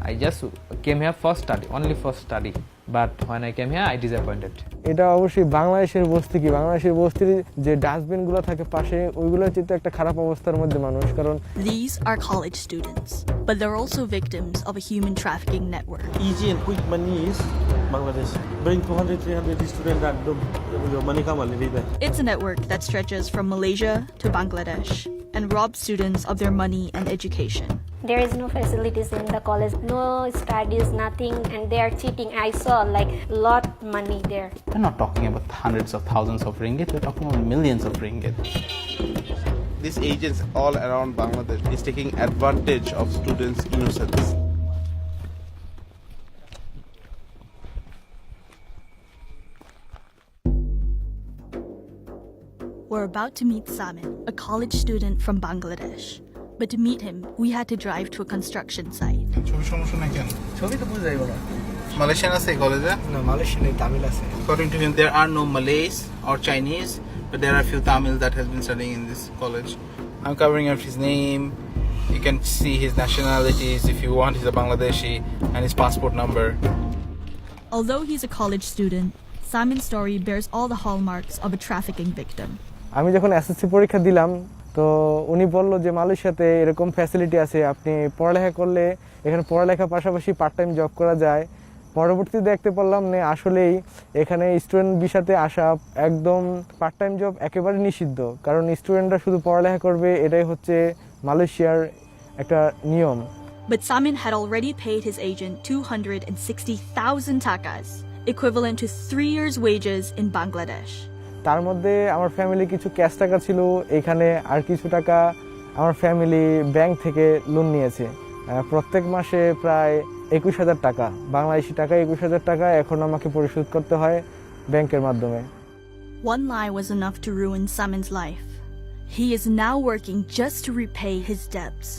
I just came here for study, only for study. But when I came here, I disappointed. এটা অবশ্যই বাংলাদেশের বস্তি কি বাংলাদেশের বস্তির যে ডাস্টবিনগুলো থাকে পাশে ওইগুলোর চিত্র একটা খারাপ অবস্থার মধ্যে মানুষ কারণ These are college students, but they're also victims of a human trafficking network. Easy and quick money is Bangladesh. Bring 200, 300 students and the money come a little bit. It's a network that stretches from Malaysia to Bangladesh and robs students of their money and education. There is no facilities in the college, no studies, nothing, and they are cheating. I saw like lot money there. We're not talking about hundreds of thousands of ringgit, we're talking about millions of ringgit. These agents all around Bangladesh is taking advantage of students' innocence. We're about to meet Samin, a college student from Bangladesh. But to meet him, we had to drive to a construction site. ছবি সমস্যা নাই কেন ছবি তো বুঝ যাইব না Malaysian আছে কলেজে না মালয়েশিয়ানে তামিল আছে According to him, there are no Malays or Chinese, but there are a few Tamils that has been studying in this college. I'm covering up his name. You can see his nationalities if you want. He's a Bangladeshi and his passport number. Although he's a college student, Samin's story bears all the hallmarks of a trafficking victim. আমি যখন SSC পরীক্ষা দিলাম তো উনি বলল যে মালয়েশিয়াতে এরকম ফ্যাসিলিটি আছে আপনি পড়ালেখা করলে এখানে পড়ালেখার পাশাপাশি পার্ট টাইম জব করা যায় পরবর্তীতে দেখতে পারলাম না আসলেই এখানে স্টুডেন্ট ভিসাতে আসা একদম পার্ট টাইম জব একেবারে নিষিদ্ধ কারণ স্টুডেন্টরা শুধু পড়ালেখা করবে এটাই হচ্ছে মালয়েশিয়ার একটা নিয়ম But Samin had already paid his agent 260,000 takas, equivalent to 3 years' wages in Bangladesh. তার মধ্যে আমার ফ্যামিলি কিছু ক্যাশ টাকা ছিল এখানে আর কিছু টাকা আমার ফ্যামিলি ব্যাংক থেকে লোন নিয়েছে প্রত্যেক মাসে প্রায় 21,000 টাকা বাংলাদেশি টাকা 21,000 টাকা এখন আমাকে পরিশোধ করতে হয় ব্যাংকের মাধ্যমে One lie was enough to ruin Samin's life. He is now working just to repay his debts.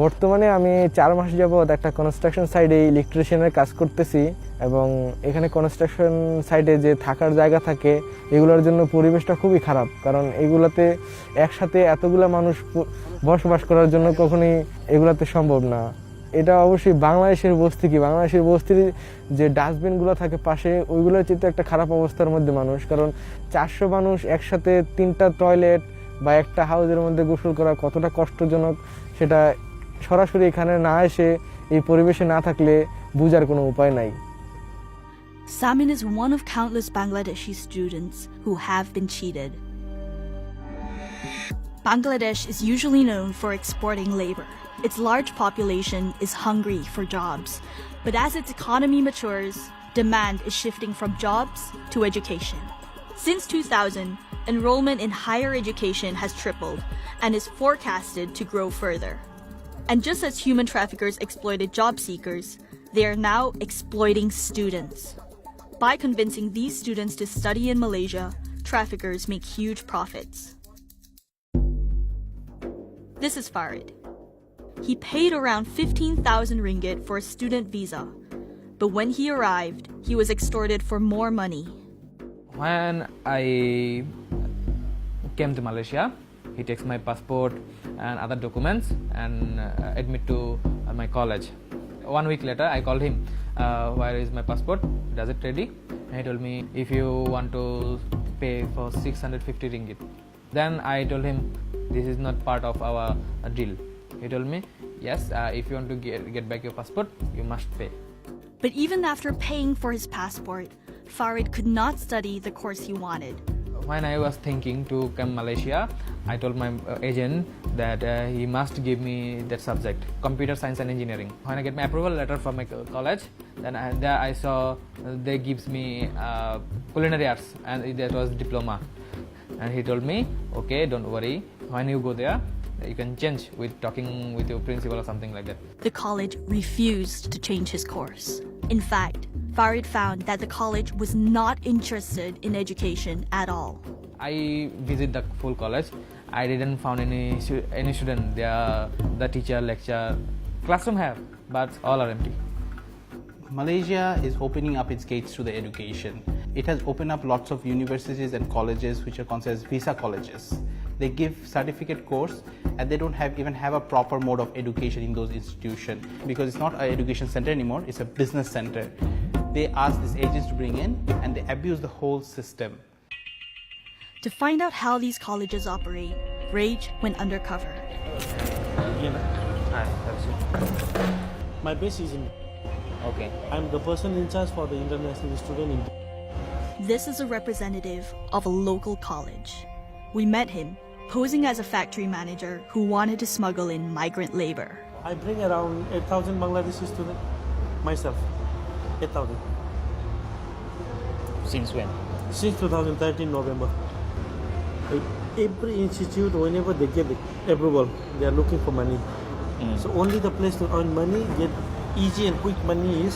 বর্তমানে আমি 4 মাস যাবত একটা কনস্ট্রাকশন সাইটে ইলেকট্রিশিয়ানের কাজ করতেছি এবং এখানে কনস্ট্রাকশন সাইটে যে থাকার জায়গা থাকে এগুলোর জন্য পরিবেশটা খুবই খারাপ কারণ এগুলাতে একসাথে এতগুলা মানুষ বসবাস করার জন্য কখনোই এগুলাতে সম্ভব না এটা অবশ্যই বাংলাদেশের বস্তি কি বাংলাদেশের বস্তির যে ডাস্টবিনগুলো থাকে পাশে ওইগুলোর চিত্র একটা খারাপ অবস্থার মধ্যে মানুষ কারণ 400 মানুষ একসাথে 3টা টয়লেট বা একটা হাউসের মধ্যে গোসল করা কতটা কষ্টজনক সেটা সরাসরি এখানে না এসে এই পরিবেশে না থাকলে বুঝার কোনো উপায় নাই Samin is one of countless Bangladeshi students who have been cheated. Bangladesh is usually known for exporting labor. Its large population is hungry for jobs, but as its economy matures, demand is shifting from jobs to education. Since 2000, enrollment in higher education has tripled and is forecasted to grow further. And just as human traffickers exploited job seekers, they are now exploiting students. By convincing these students to study in Malaysia, traffickers make huge profits. This is Farid. He paid around 15,000 ringgit for a student visa, but when he arrived, he was extorted for more money. When I came to Malaysia, he takes my passport and other documents and admit to my college. 1 week later, I called him. Where is my passport? Does it ready? And he told me, if you want to pay for 650 ringgit. Then I told him, this is not part of our deal. He told me, yes, if you want to get back your passport, you must pay. But even after paying for his passport, Farid could not study the course he wanted. When I was thinking to come Malaysia, I told my agent that he must give me that subject, computer science and engineering. When I get my approval letter from my college, then there I saw they gives me culinary arts and that was diploma. And he told me, okay, don't worry. When you go there, you can change with talking with your principal or something like that. The college refused to change his course. In fact, Farid found that the college was not interested in education at all. I visit the full college. I didn't found any student there. The teacher, lecture, classroom have, but all are empty. Malaysia is opening up its gates to the education. It has opened up lots of universities and colleges which are considered visa colleges. They give certificate course, and they don't even have a proper mode of education in those institutions, because it's not an education center anymore, it's a business center. They ask these agents to bring in, and they abuse the whole system. To find out how these colleges operate, Rage went undercover. Yeah. My base is in. Okay. I'm the person in charge for the international student in. This is a representative of a local college. We met him, posing as a factory manager who wanted to smuggle in migrant labor. I bring around 8,000 Bangladeshi students myself. 8,000. Since when? Since 2013 November. Every institute, whenever they get the approval, they are looking for money. So only the place to earn money, get easy and quick money is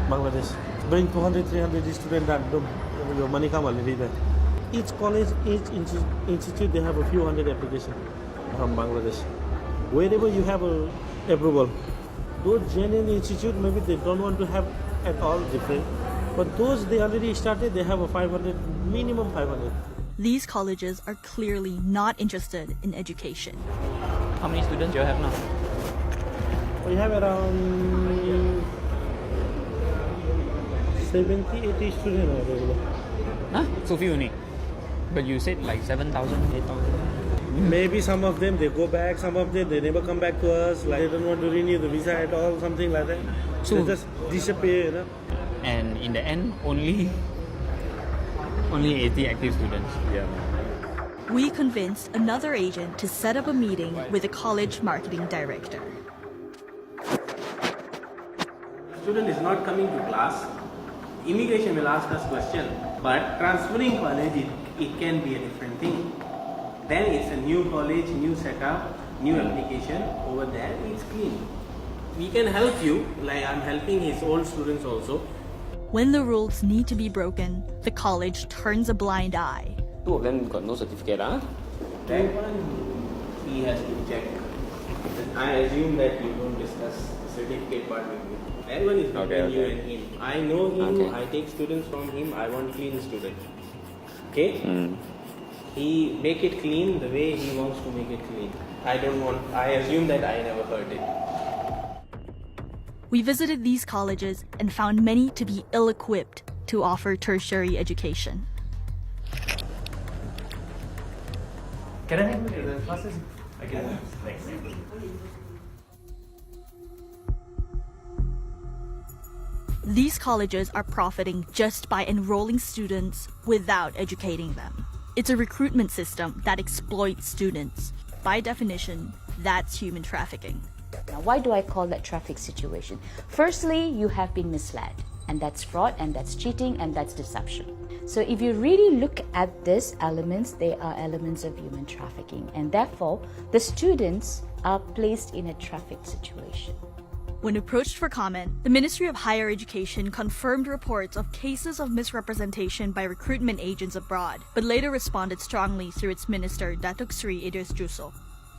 Bangladesh. Bring 200, 300 students and your money come already there. Each college, each institute, they have a few hundred applications from Bangladesh. Wherever you have a approval, those genuine institute, maybe they don't want to have at all different. But those they already started, they have a 500, minimum 500. These colleges are clearly not interested in education. How many students you have now? We have around 70, 80 students available. Huh? So few only. But you said like 7,000, 8,000. Maybe some of them they go back, some of them they never come back to us, like they don't want to renew the visa at all, something like that. So- They just disappear, you know. And in the end, only 80 active students. Yeah. We convinced another agent to set up a meeting with the college marketing director. Student is not coming to class, immigration will ask us question, but transferring college, it can be a different thing. Then it's a new college, new setup, new application. Over there, it's clean. We can help you, like I'm helping his old students also. When the rules need to be broken, the college turns a blind eye. Two of them got no certificate, huh? That one, he has to check. I assume that you don't discuss the certificate part with me. That one is between you and him. I know him, I take students from him, I want clean students. Okay? He make it clean the way he wants to make it clean. I assume that I never heard it. We visited these colleges and found many to be ill-equipped to offer tertiary education. Can I help you with the classes? I can. Thanks. These colleges are profiting just by enrolling students without educating them. It's a recruitment system that exploits students. By definition, that's human trafficking. Now, why do I call that traffic situation? Firstly, you have been misled, and that's fraud, and that's cheating, and that's deception. So if you really look at these elements, they are elements of human trafficking, and therefore the students are placed in a traffic situation. When approached for comment, the Ministry of Higher Education confirmed reports of cases of misrepresentation by recruitment agents abroad, but later responded strongly through its minister, Datuk Sri Idris Juso.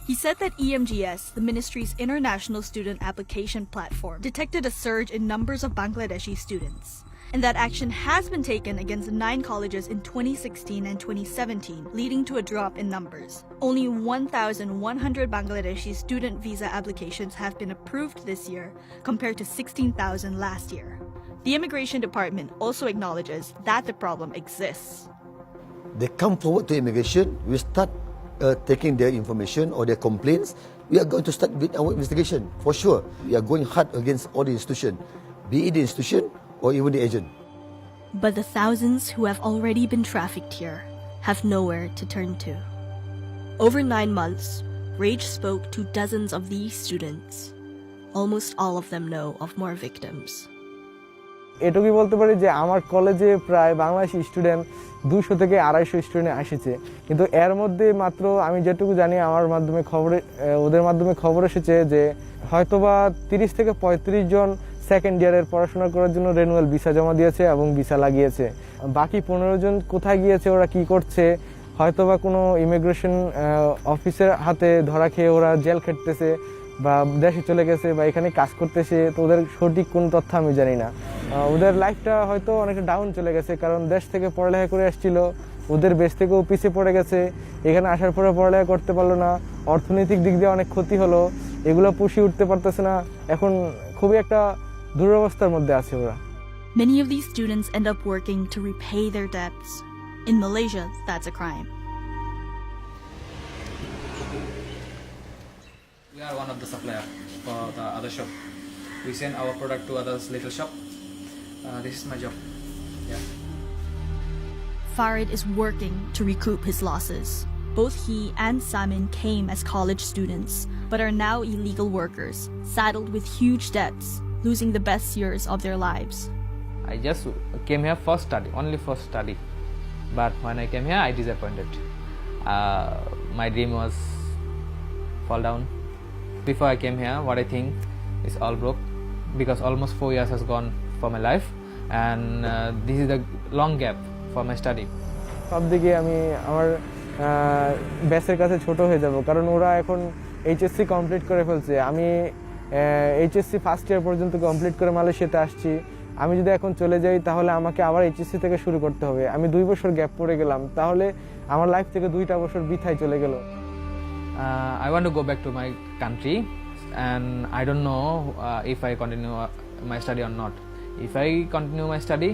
He said that EMGS, the ministry's international student application platform, detected a surge in numbers of Bangladeshi students, and that action has been taken against 9 colleges in 2016 and 2017, leading to a drop in numbers. Only 1,100 Bangladeshi student visa applications have been approved this year, compared to 16,000 last year. The Immigration Department also acknowledges that the problem exists. They come forward to immigration, we start taking their information or their complaints. We are going to start with our investigation, for sure. We are going hard against all the institution, be it the institution or even the agent. But the thousands who have already been trafficked here have nowhere to turn to. Over 9 months, Rage spoke to dozens of these students. Almost all of them know of more victims. এটুকুই বলতে পারি যে আমার কলেজে প্রায় Bangladeshi student 200 থেকে 250 student আসছে, কিন্তু এর মধ্যে মাত্র আমি যেটুকু জানি আমার মাধ্যমে ওদের মাধ্যমে খবর এসেছে যে হয়তোবা 30 থেকে 35 জন সেকেন্ড ইয়ারের পড়াশোনা করার জন্য রেনুয়াল ভিসা জমা দিয়েছে এবং ভিসা লাগিয়েছে। বাকি 15 জন কোথায় গিয়েছে, ওরা কি করছে, হয়তোবা কোনো ইমিগ্রেশন অফিসের হাতে ধরা খেয়ে ওরা জেল খেটতেছে বা দেশে চলে গেছে বা এখানে কাজ করতেছে, তো ওদের সঠিক কোনো তথ্য আমি জানি না। ওদের লাইফটা হয়তো অনেকটা ডাউন চলে গেছে, কারণ দেশ থেকে পড়ালেখা করে আসছিল, ওদের বেশ থেকেও পিছিয়ে পড়ে গেছে, এখানে আসার পরে পড়ালেখা করতে পারলো না, অর্থনৈতিক দিক দিয়ে অনেক ক্ষতি হলো, এগুলো পুষিয়ে উঠতে পারতেছে না, এখন খুবই একটা দুরবস্থার মধ্যে আছে ওরা। Many of these students end up working to repay their debts. In Malaysia, that's a crime. We are one of the supplier for the other shop. We send our product to others little shop. This is my job. Yeah. Farid is working to recoup his losses. Both he and Samin came as college students, but are now illegal workers, saddled with huge debts, losing the best years of their lives. I just came here for study, only for study. But when I came here, I disappointed. My dream was fall down. Before I came here, what I think is all broke, because almost 4 years has gone for my life, and this is the long gap for my study. সব দিকে আমি আমার ব্যাচের কাছে ছোট হয়ে যাব, কারণ ওরা এখন এইচএসসি কমপ্লিট করে ফেলছে। আমি এইচএসসি ফার্স্ট ইয়ার পর্যন্ত কমপ্লিট করে মালয়েশিয়াতে আসছি। আমি যদি এখন চলে যাই তাহলে আমাকে আবার এইচএসসি থেকে শুরু করতে হবে। আমি 2 বছর গ্যাপ পড়ে গেলাম, তাহলে আমার লাইফ থেকে 2টা বছর বৃথায় চলে গেল। I want to go back to my country, and I don't know if I continue my study or not. If I continue my study,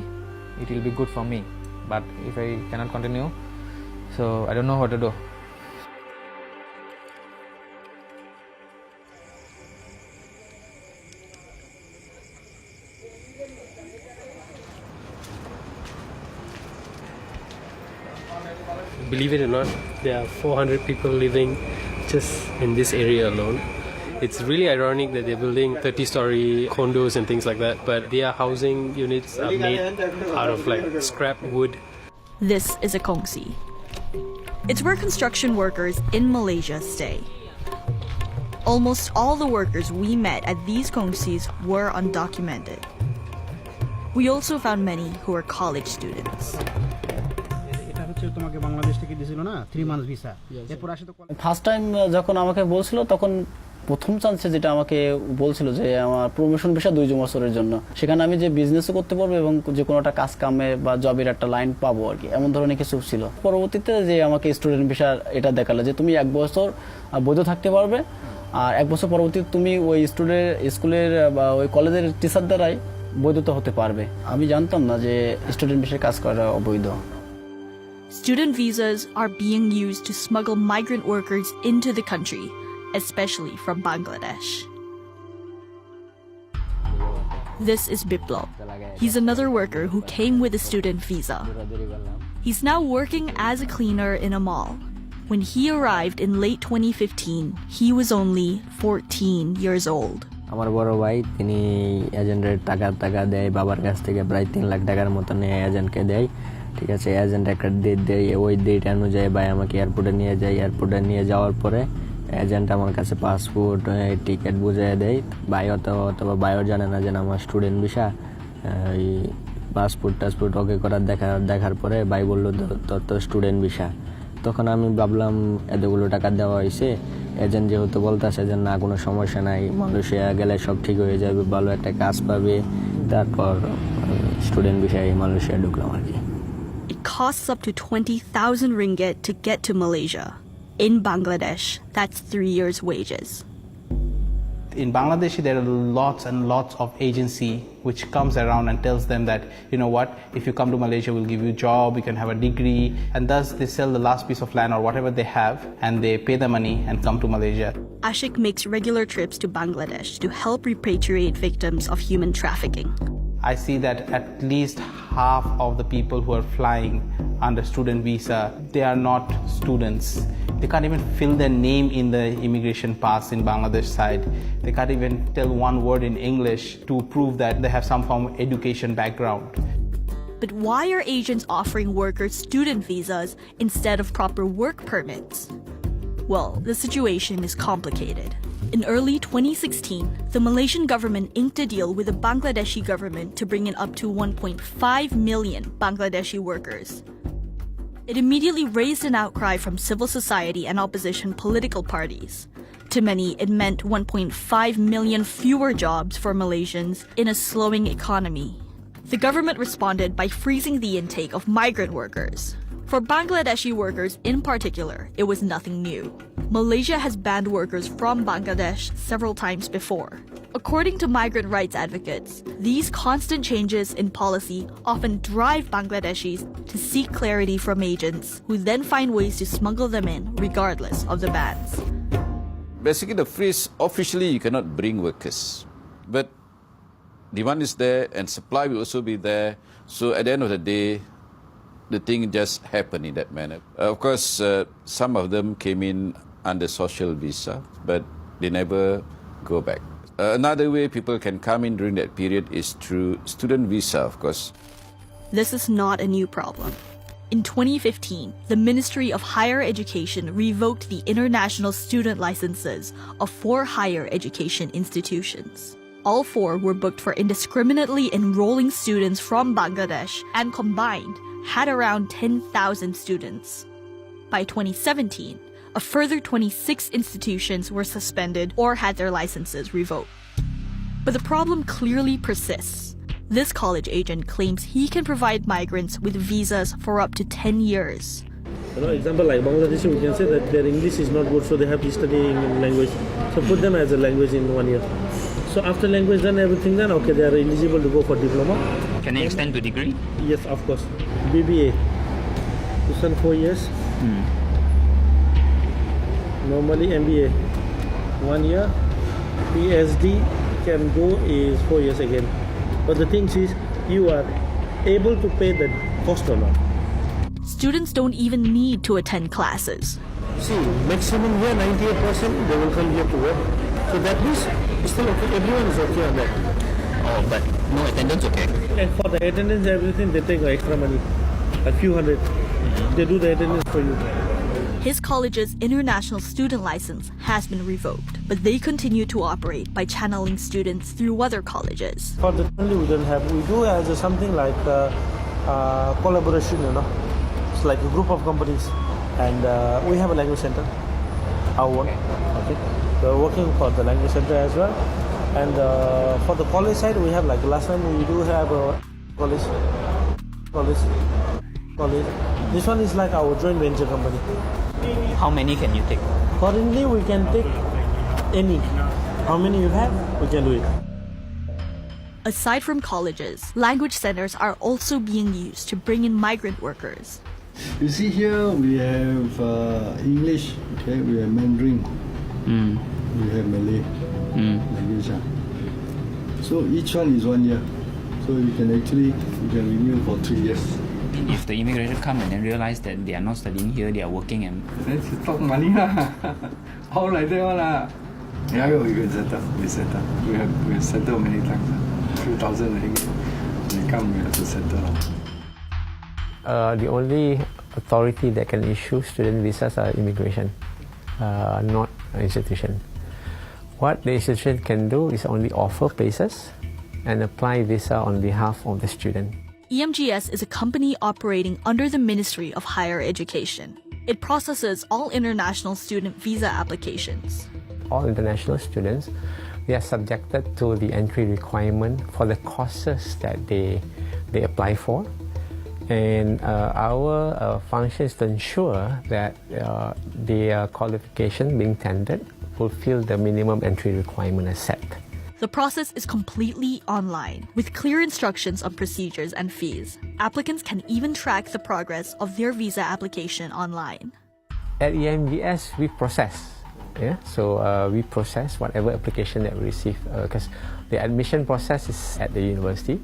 it will be good for me. But if I cannot continue, so I don't know what to do. Believe it or not, there are 400 people living just in this area alone. It's really ironic that they're building 30-story condos and things like that, but their housing units are made out of like scrap wood. This is a kongsi. It's where construction workers in Malaysia stay. Almost all the workers we met at these kongsis were undocumented. We also found many who are college students. First time যখন আমাকে বলছিল, তখন প্রথম চান্সে যেটা আমাকে বলছিল যে আমার প্রমোশন ভিসা 2 বছরের জন্য, সেখানে আমি যে বিজনেসও করতে পারবো এবং যে কোনো একটা কাজ কামে বা জবের একটা লাইন পাবো আর কি, এমন ধরনের কিছু ছিল। পরবর্তীতে যে আমাকে স্টুডেন্ট ভিসা এটা দেখালো যে তুমি 1 বছর বৈধ থাকতে পারবে, আর 1 বছর পরবর্তীতে তুমি ওই স্কুলের বা ওই কলেজের টিচার দ্বারাই বৈধতা হতে পারবে। আমি জানতাম না যে স্টুডেন্ট ভিসায় কাজ করা অবৈধ। Student visas are being used to smuggle migrant workers into the country, especially from Bangladesh. This is Biplop. He's another worker who came with a student visa. He's now working as a cleaner in a mall. When he arrived in late 2015, he was only 14 years old. আমার বড় ভাই তিনি এজেন্টের টাকা দেয়, বাবার কাছ থেকে প্রায় 3 লাখ টাকার মতো নিয়ে এজেন্টকে দেয়। ঠিক আছে, এজেন্ট একটা ডেট দেয়, ওই ডেট অনুযায়ী ভাই আমাকে এয়ারপোর্টে নিয়ে যায়। এয়ারপোর্টে নিয়ে যাওয়ার পরে এজেন্ট আমার কাছে পাসপোর্ট টিকিট বুঝিয়ে দেয়। ভাই অথবা ভাইও জানে না যে আমার স্টুডেন্ট ভিসা। এই টাসপোর্ট ওকে দেখার পরে ভাই বললো তো স্টুডেন্ট ভিসা। তখন আমি ভাবলাম এতগুলো টাকা দেওয়া হয়েছে, এজেন্ট যেহেতু বলতেছে যে না কোনো সমস্যা নাই, মালয়েশিয়া গেলে সব ঠিক হয়ে যাবে, ভালো একটা কাজ পাবে, তারপর স্টুডেন্ট ভিসায় মালয়েশিয়া ঢুকলাম আর কি। It costs up to 20,000 ringgit to get to Malaysia. In Bangladesh, that's 3 years' wages. In Bangladesh, there are lots and lots of agency which comes around and tells them that, you know what, if you come to Malaysia, we'll give you a job, you can have a degree, and thus they sell the last piece of land or whatever they have, and they pay the money and come to Malaysia. Ashik makes regular trips to Bangladesh to help repatriate victims of human trafficking. I see that at least half of the people who are flying under student visa, they are not students. They can't even fill their name in the immigration pass in Bangladesh side. They can't even tell one word in English to prove that they have some form of education background. But why are agents offering workers student visas instead of proper work permits? Well, the situation is complicated. In early 2016, the Malaysian government inked a deal with the Bangladeshi government to bring in up to 1.5 million Bangladeshi workers. It immediately raised an outcry from civil society and opposition political parties. To many, it meant 1.5 million fewer jobs for Malaysians in a slowing economy. The government responded by freezing the intake of migrant workers. For Bangladeshi workers in particular, it was nothing new. Malaysia has banned workers from Bangladesh several times before. According to migrant rights advocates, these constant changes in policy often drive Bangladeshis to seek clarity from agents, who then find ways to smuggle them in regardless of the bans. Basically, the phrase, officially you cannot bring workers, but demand is there and supply will also be there. So at the end of the day, the thing just happened in that manner. Of course, some of them came in under social visa, but they never go back. Another way people can come in during that period is through student visa, of course. This is not a new problem. In 2015, the Ministry of Higher Education revoked the international student licenses of 4 higher education institutions. All 4 were booked for indiscriminately enrolling students from Bangladesh and combined had around 10,000 students. By 2017, a further 26 institutions were suspended or had their licenses revoked. But the problem clearly persists. This college agent claims he can provide migrants with visas for up to 10 years. Example like Bangladeshi, we can say that their English is not good, so they have to study in language. So put them as a language in 1 year. So after language done, everything done, okay, they are eligible to go for diploma. Can they extend to degree? Yes, of course. BBA. This one 4 years. Normally MBA 1 year. PhD can go is 4 years again. But the thing is, you are able to pay the cost or not. Students don't even need to attend classes. See, maximum here 98% they will come here to work. So that means it's still okay. Everyone is okay on that. Oh, but no attendance, okay. And for the attendance, everything they take extra money, a few hundred. They do the attendance for you. His college's international student license has been revoked, but they continue to operate by channeling students through other colleges. For the only we don't have. We do as something like collaboration, you know. It's like a group of companies, and we have a language center, our own. Okay, we're working for the language center as well, and for the college side, we have like last time we do have a college. This one is like our joint venture company. How many can you take? Currently, we can take any. How many you have, we can do it. Aside from colleges, language centers are also being used to bring in migrant workers. You see here we have English, okay, we have Mandarin, we have Malay language. So each one is 1 year. So you can renew for 3 years. If the immigrant come and then realize that they are not studying here, they are working and... Then you talk money lah. All like that one lah. Yeah, we can settle. We have settled many times. A few thousand ringgit. They come, we have to settle. The only authority that can issue student visas are immigration, not institution. What the institution can do is only offer places and apply visa on behalf of the student. EMGS is a company operating under the Ministry of Higher Education. It processes all international student visa applications. All international students, they are subjected to the entry requirement for the courses that they apply for. And our function is to ensure that their qualification being tendered fulfill the minimum entry requirement as set. The process is completely online, with clear instructions on procedures and fees. Applicants can even track the progress of their visa application online. At EMGS, we process. So we process whatever application that we receive, because the admission process is at the university.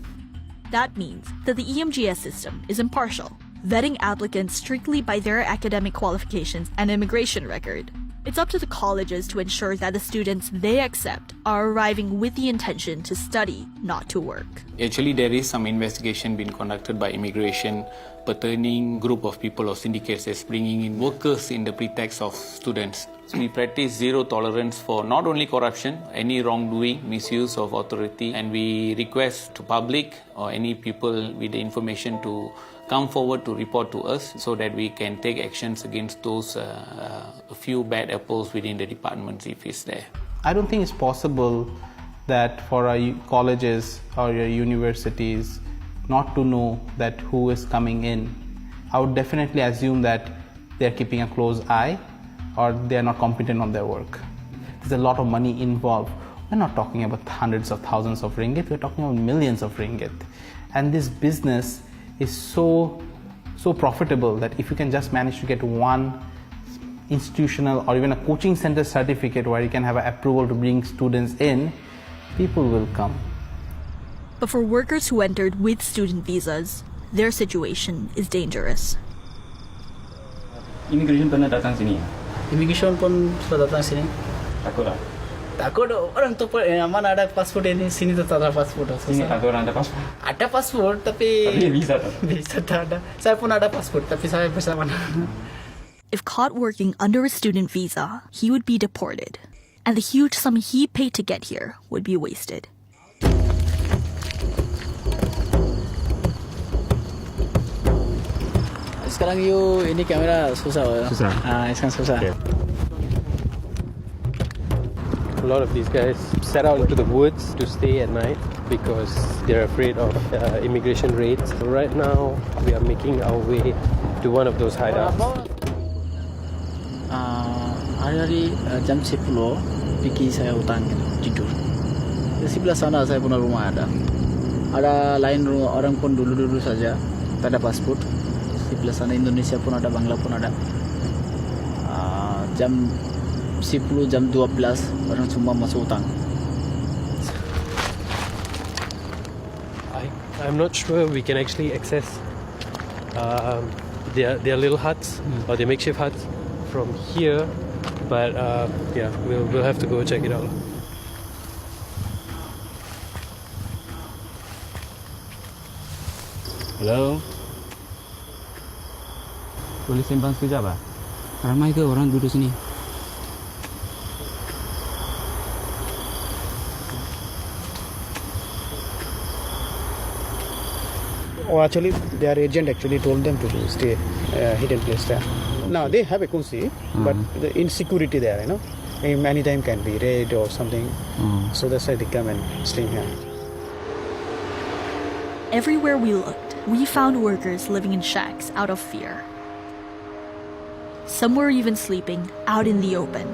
That means that the EMGS system is impartial, vetting applicants strictly by their academic qualifications and immigration record. It's up to the colleges to ensure that the students they accept are arriving with the intention to study, not to work. Actually, there is some investigation being conducted by immigration pertaining group of people or syndicates as bringing in workers in the pretext of students. So we practice zero tolerance for not only corruption, any wrongdoing, misuse of authority, and we request to public or any people with the information to come forward to report to us so that we can take actions against those a few bad apples within the departments if it's there. I don't think it's possible that for our colleges or your universities not to know that who is coming in I would definitely assume that they're keeping a close eye or they're not competent on their work. There's a lot of money involved. We're not talking about hundreds of thousands of ringgit, we're talking about millions of ringgit. And this business is so profitable that if you can just manage to get one institutional or even a coaching center certificate where you can have an approval to bring students in, people will come. But for workers who entered with student visas, their situation is dangerous. Immigration pernah datang sini ya? Immigration pun sudah datang sini. Takut tak? Takut orang tu mana ada pasport ini, sini tu tak ada pasport. Sini takut orang ada pasport? Ada pasport tapi visa tak? Visa tak ada. Saya pun ada pasport tapi saya bisa mana. If caught working under a student visa, he would be deported, and the huge sum he paid to get here would be wasted. Sekarang ini kamera susah. Susah. Sekarang susah. Okay. A lot of these guys set out into the woods to stay at night because they're afraid of immigration raids. So right now, we are making our way to one of those hideouts. Hari-hari jam 10 pergi saya hutang tidur. Di sebelah sana saya punya rumah ada. Ada lain rumah orang pun dulu saja tak ada paspor. Sebelah sana Indonesia pun ada, Bangla pun ada. Jam 10, jam 12 orang semua masuk hutang. I'm not sure we can actually access their little huts or their makeshift huts from here, but yeah, we'll have to go check it out. Hello? Boleh sembang sekejap tak? Ramai ke orang duduk sini? Oh, actually, their agent actually told them to stay hidden place there. Now they have a kunsi, but the insecurity there, you know, any time can be raid or something. So that's why they come and stay here. Everywhere we looked, we found workers living in shacks out of fear. Some were even sleeping out in the open.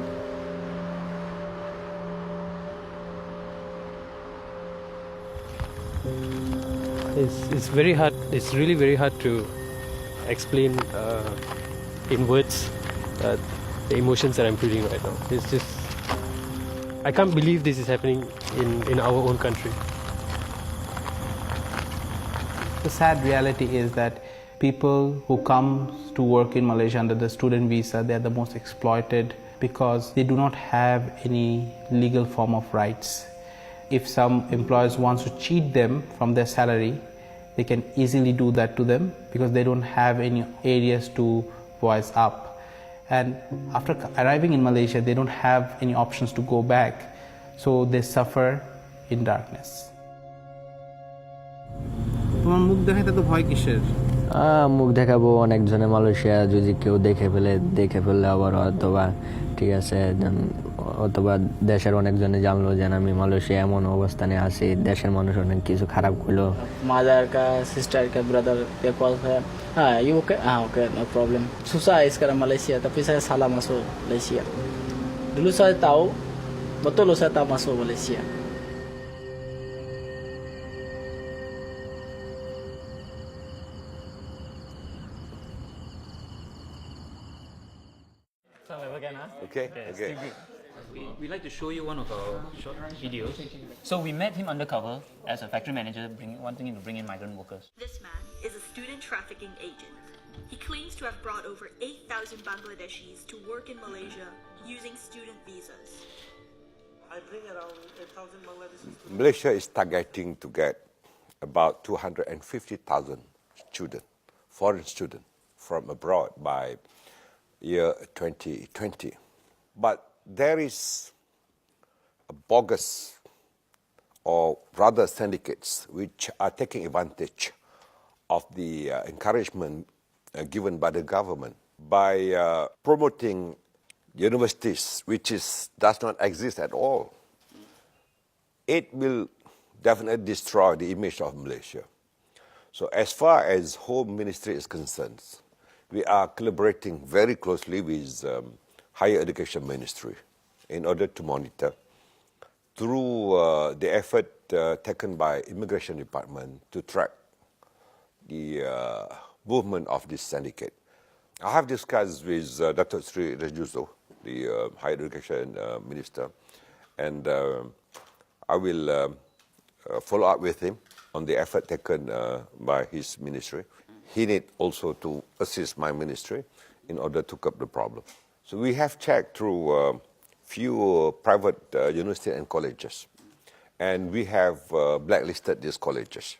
It's very hard. It's really very hard to explain in words the emotions that I'm feeling right now. It's just, I can't believe this is happening in our own country. The sad reality is that people who come to work in Malaysia under the student visa, they are the most exploited because they do not have any legal form of rights. If some employers wants to cheat them from their salary, they can easily do that to them because they don't have any areas to voice up. And after arriving in Malaysia, they don't have any options to go back, so they suffer in darkness. তোমার মুখ দেখাইতে তো ভয় কিসের? মুখ দেখাবো অনেকজনে Malaysia যদি কেউ দেখে ফেললে আবার ঠিক আছে অথবা দেশের অনেকজনে জানলো যে আমি মালয়েশিয়া এমন অবস্থানে আছি, দেশের মানুষ অনেক কিছু খারাপ করলো। Mother ka, sister ka, brother, they call her. You okay? Okay, no problem. Susah sekarang Malaysia, tapi saya salah masuk Malaysia. Dulu saya tahu, betul saya tak masuk Malaysia. Okay. We'd like to show you one of our short videos. So we met him undercover as a factory manager, wanting to bring in migrant workers. This man is a student trafficking agent. He claims to have brought over 8,000 Bangladeshis to work in Malaysia using student visas. I bring around 8,000 Bangladeshis. Malaysia is targeting to get about 250,000 students, foreign students from abroad by year 2020. But there is a bogus, or rather syndicates, which are taking advantage of the encouragement given by the government by promoting universities which does not exist at all. It will definitely destroy the image of Malaysia. So as far as Home Ministry is concerned, We are collaborating very closely with Higher Education Ministry in order to monitor through the effort taken by Immigration Department to track the movement of this syndicate. I have discussed with Dr. Sri Rejuso, the Higher Education Minister, and I will follow up with him on the effort taken by his ministry. He needs also to assist my ministry in order to curb the problem. So we have checked through few private universities and colleges, and we have blacklisted these colleges.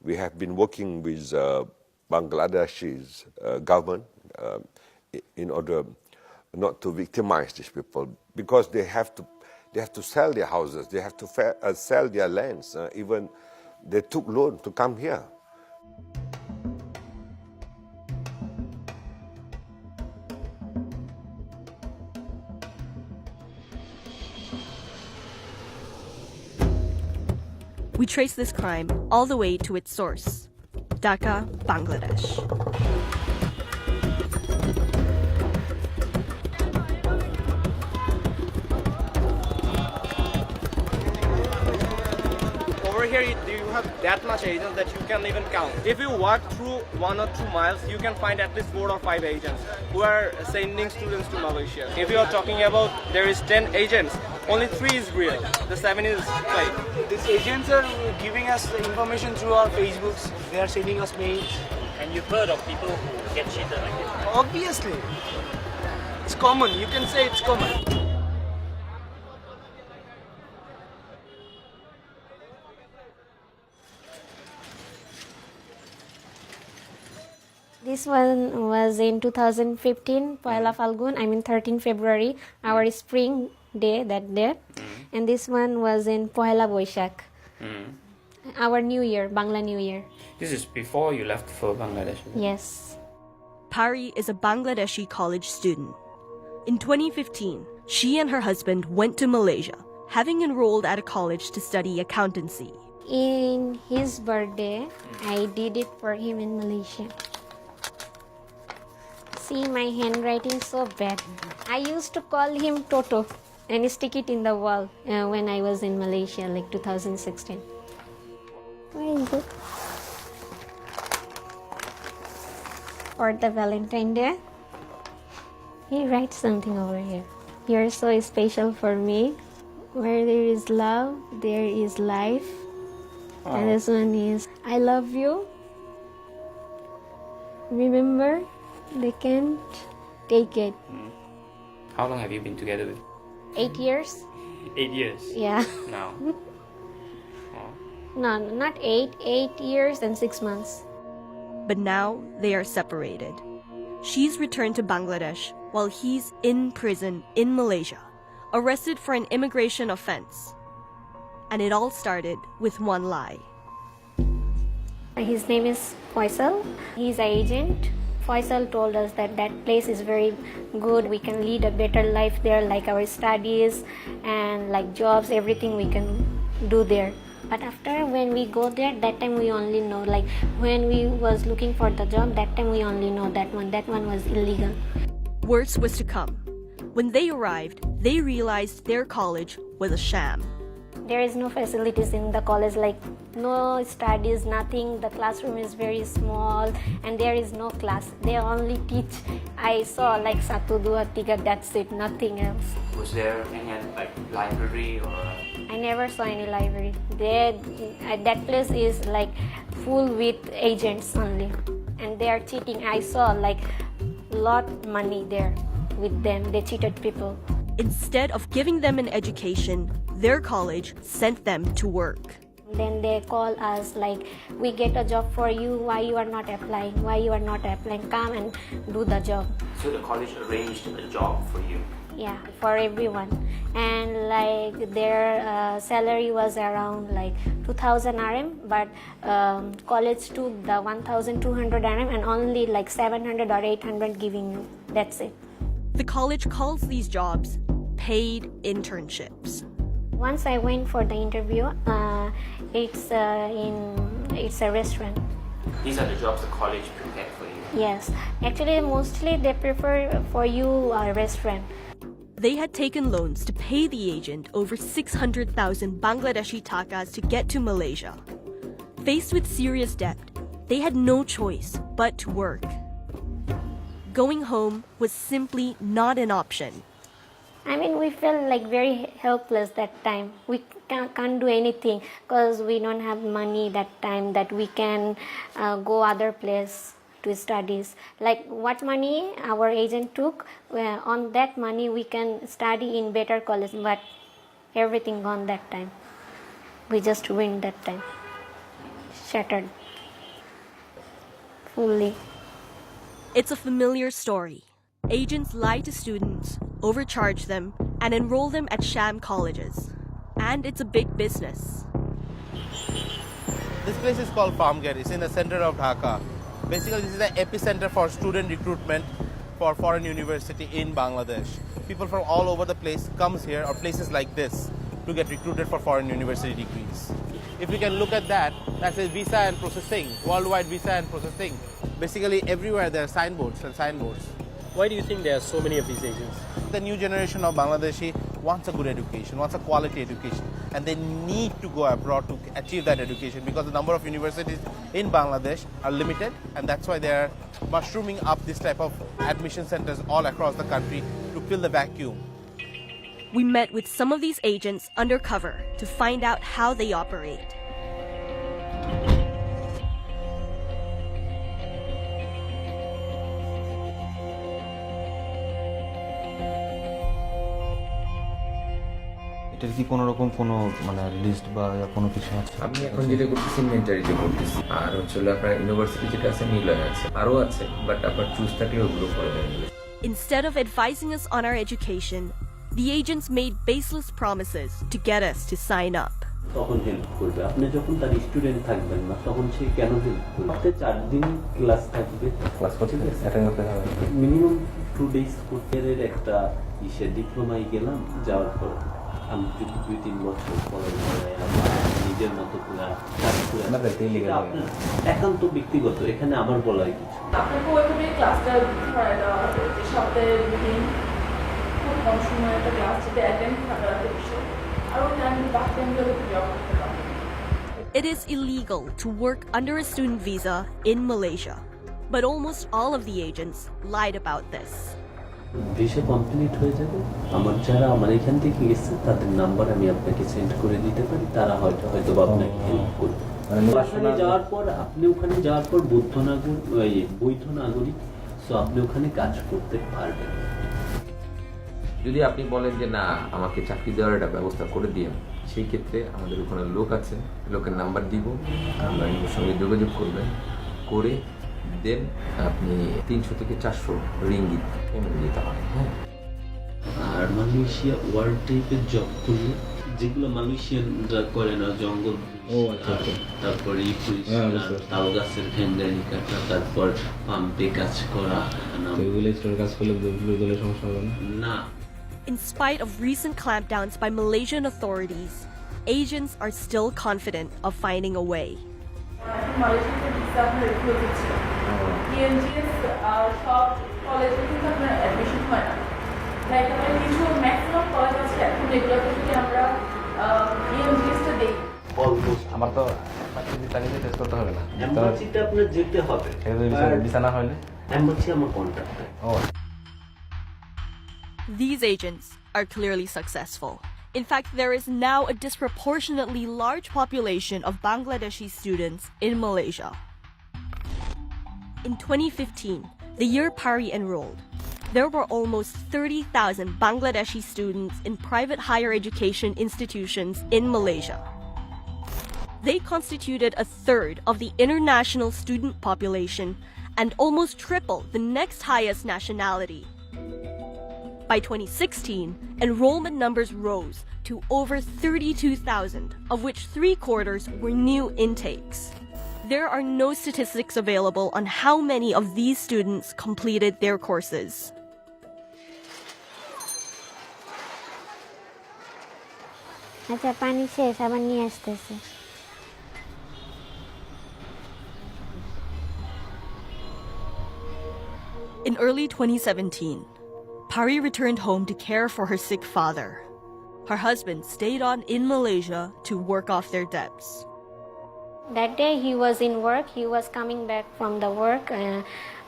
We have been working with Bangladesh's government in order not to victimize these people, because they have to sell their houses, they have to sell their lands, even they took loan to come here. We trace this crime all the way to its source, Dhaka, Bangladesh. Over here you have that much agents that you can't even count. If you walk through 1 or 2 miles, you can find at least 4 or 5 agents who are sending students to Malaysia. If you are talking about there is 10 agents, only 3 is real, the 7 is fake. These agents are giving us information through our Facebooks. They are sending us mails. And you've heard of people who get cheated like this? Obviously. It's common. You can say it's common. This one was in 2015, Poila Falgun, 13 February, our spring day that day. And this one was in Poila Boishak, our New Year, Bangla New Year. This is before you left for Bangladesh? Yes. Pari is a Bangladeshi college student. In 2015, she and her husband went to Malaysia, having enrolled at a college to study accountancy. In his birthday, I did it for him in Malaysia. See, my handwriting so bad. I used to call him Toto and stick it in the wall when I was in Malaysia, like 2016. Where is it? For the Valentine Day, he writes something over here. You're so special for me. Where there is love, there is life. Oh. And this one is, I love you. Remember, they can't take it. How long have you been together with? 8 years. 8 years? Yeah. Now? No, not 8. 8 years and 6 months. But now they are separated. She's returned to Bangladesh while he's in prison in Malaysia, arrested for an immigration offense. And it all started with one lie. His name is Faisal. He's an agent. Faisal told us that that place is very good. We can lead a better life there, like our studies and like jobs, everything we can do there. But after when we go there, that time we only know, like when we was looking for the job, that time we only know that one was illegal. Worse was to come. When they arrived, they realized their college was a sham. There is no facilities in the college, like no studies, nothing. The classroom is very small and there is no class. They only teach. I saw like 1, 2, 3, that's it, nothing else. Was there any like library or? I never saw any library. That place is like full with agents only, and they are cheating. I saw like lot money there with them. They cheated people. Instead of giving them an education, their college sent them to work. Then they call us like, we get a job for you, why you are not applying, come and do the job. So the college arranged a job for you? Yeah, for everyone. And like their salary was around like 2000 RM, but college took the 1200 RM and only like 700 or 800 giving you. That's it. The college calls these jobs paid internships. Once I went for the interview, it's a restaurant. These are the jobs the college prepared for you? Yes, actually, mostly they prefer for you a restaurant. They had taken loans to pay the agent over 600,000 Bangladeshi takas to get to Malaysia. Faced with serious debt, they had no choice but to work. Going home was simply not an option. I mean, we felt like very helpless that time. We can't do anything because we don't have money that time that we can go other place to studies. Like what money our agent took, on that money we can study in better college, but everything gone that time. We just win that time. Shattered. Fully. It's a familiar story. Agents lie to students, overcharge them, and enroll them at sham colleges. And it's a big business. This place is called Farmgate. It's in the center of Dhaka. Basically, this is the epicenter for student recruitment for foreign university in Bangladesh. People from all over the place comes here, or places like this, to get recruited for foreign university degrees. If you can look at that, that says visa and processing, worldwide visa and processing. Basically, everywhere there are signboards and signboards. Why do you think there are so many of these agents? The new generation of Bangladeshi wants a good education, wants a quality education, and they need to go abroad to achieve that education because the number of universities in Bangladesh are limited, and that's why they are mushrooming up this type of admission centers all across the country to fill the vacuum. We met with some of these agents undercover to find out how they operate. এটার কি কোনো রকম কোনো মানে list বা কোনো কিছু আছে? আমি এখন যেটা করতেছি ইনভেন্টারিতে করতেছি, আর হচ্ছে আপনার ইউনিভার্সিটি যেটা আছে নিলয় আছে, আরও আছে, বাট আপনার চুজ থাকলে ওগুলো করে দেবেন। Instead of advising us on our education, the agents made baseless promises to get us to sign up. তখন হেল্প করবে, আপনি যখন তার স্টুডেন্ট থাকবেন না তখন সে কেন হেল্প করবে? আপনি 4 দিন ক্লাস থাকবে, ক্লাস করতে অ্যাটেন্ড করতে হবে, মিনিমাম 2 ডেজ করতে একটা ডিপ্লোমায় গেলাম, যাওয়ার পর আমি যদি 2-3 বছর পড়াশোনা নিজের মতো করে একান্ত ব্যক্তিগত, এখানে আমার বলার কিছু। আপনাকে ওইভাবে ক্লাসটা ধরে দেওয়া হবে যে সপ্তাহে 2 দিন খুব কম সময় একটা ক্লাস যেটা অ্যাটেন্ড করার বিষয়, আর ওই টাইমে পার্ট টাইম জবে জব করতে পারবেন। It is illegal to work under a student visa in Malaysia, but almost all of the agents lied about this. Visa complete হয়ে যাবে, আমার যারা আমার এখান থেকে গেছে তাদের নাম্বার আমি আপনাকে সেন্ড করে দিতে পারি, তারা হয়তো আপনাকে হেল্প করবে। ওখানে যাওয়ার পর আপনি ওখানে যাওয়ার পর বৈধ নাগরিক, সো আপনি ওখানে কাজ করতে পারবেন। যদি আপনি বলেন যে না আমাকে চাকরি দেওয়ার একটা ব্যবস্থা করে দিয়ে, সেই ক্ষেত্রে আমাদের ওখানে লোক আছে, লোকের নাম্বার দিব, আমরা এর সঙ্গে যোগাযোগ করবেন, করে দেন আপনি 300 থেকে 400 রিঙ্গিত পেমেন্ট দিতে হয়। হ্যাঁ, আর মালয়েশিয়া ওয়ার্ল্ড টাইপের জব করলে যেগুলো মালয়েশিয়ানরা করে না, জঙ্গল, তারপর তাল গাছের ভেন্ডারি কাটা, তারপর পাম্পে কাজ করা, কাজ করলে সমস্যা হবে না। In spite of recent clampdowns by Malaysian authorities, agents are still confident of finding a way. মালয়েশিয়াতে ভিসা আপনার রিফিউজ হচ্ছে, PMGS সব কলেজে কিন্তু আপনার অ্যাডমিশন হয় না, লাইক আমাদের কিছু ম্যাক্সিমাম কলেজ আছে এখন যেগুলোতে যদি আমরা PMGS-টা দিই, অলমোস্ট আমার তো চাকরিতে টেস্ট করতে হবে না, এমবাসিতে আপনার যেতে হবে, ভিসা না হলে এমবাসি আমার contact. These agents are clearly successful. In fact, there is now a disproportionately large population of Bangladeshi students in Malaysia. In 2015, the year Pari enrolled, there were almost 30,000 Bangladeshi students in private higher education institutions in Malaysia. They constituted a third of the international student population and almost triple the next highest nationality. By 2016, enrollment numbers rose to over 32,000, of which 3/4 were new intakes. There are no statistics available on how many of these students completed their courses. আচ্ছা, পানি শেষ, আবার নিয়ে আসতেছে। In early 2017, Pari returned home to care for her sick father. Her husband stayed on in Malaysia to work off their debts. That day he was in work. He was coming back from the work.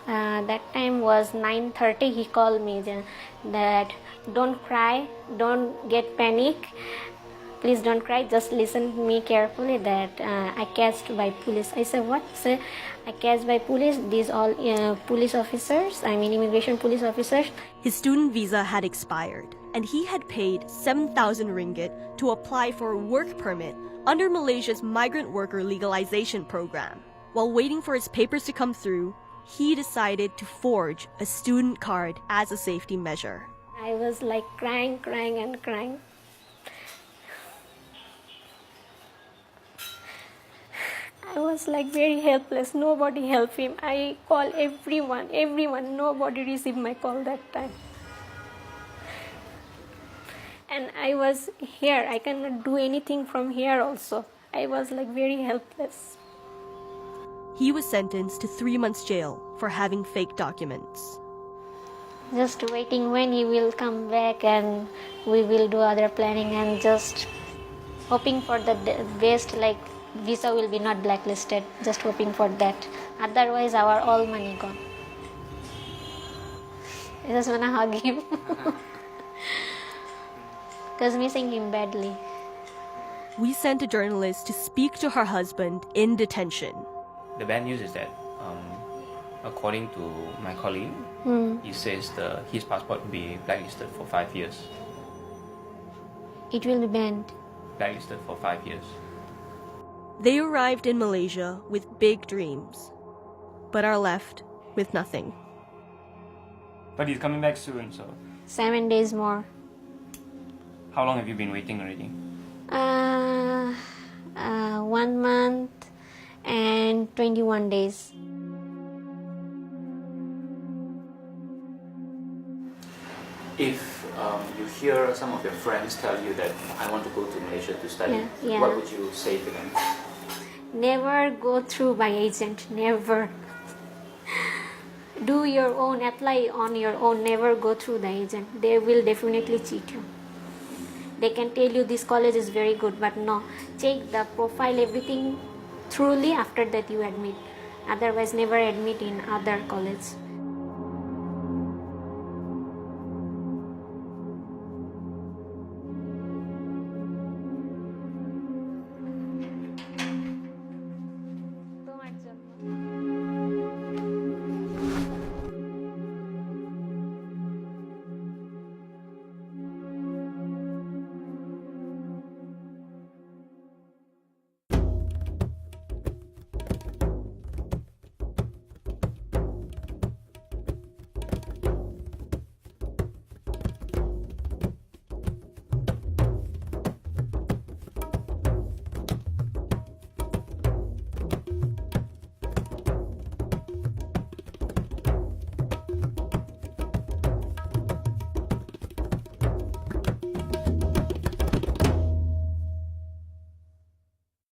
That time was 9:30. He called me that don't cry, don't get panic. Please don't cry. Just listen to me carefully. That I catched by police. I said what? He said I catched by police. These all police officers. I mean immigration police officers. His student visa had expired, and he had paid 7,000 ringgit to apply for a work permit under Malaysia's migrant worker legalization program. While waiting for his papers to come through, he decided to forge a student card as a safety measure. I was like crying and crying. I was like very helpless. Nobody helped him. I called everyone. Nobody received my call that time. And I was here. I cannot do anything from here also. I was like very helpless. He was sentenced to 3 months jail for having fake documents. Just waiting when he will come back and we will do other planning and just hoping for the best, like visa will be not blacklisted. Just hoping for that. Otherwise our all money gone. I just wanna hug him. Because missing him badly. We sent a journalist to speak to her husband in detention. The bad news is that, according to my colleague, he says his passport will be blacklisted for 5 years. It will be banned. Blacklisted for 5 years. They arrived in Malaysia with big dreams, but are left with nothing. But he's coming back soon, so. 7 days more. How long have you been waiting already? 1 month and 21 days. If you hear some of your friends tell you that I want to go to Malaysia to study, Yeah. what would you say to them? Never go through by agent. Never. Do your own, apply on your own. Never go through the agent. They will definitely cheat you. They can tell you this college is very good, but no. Check the profile, everything thoroughly. After that you admit. Otherwise never admit in other college.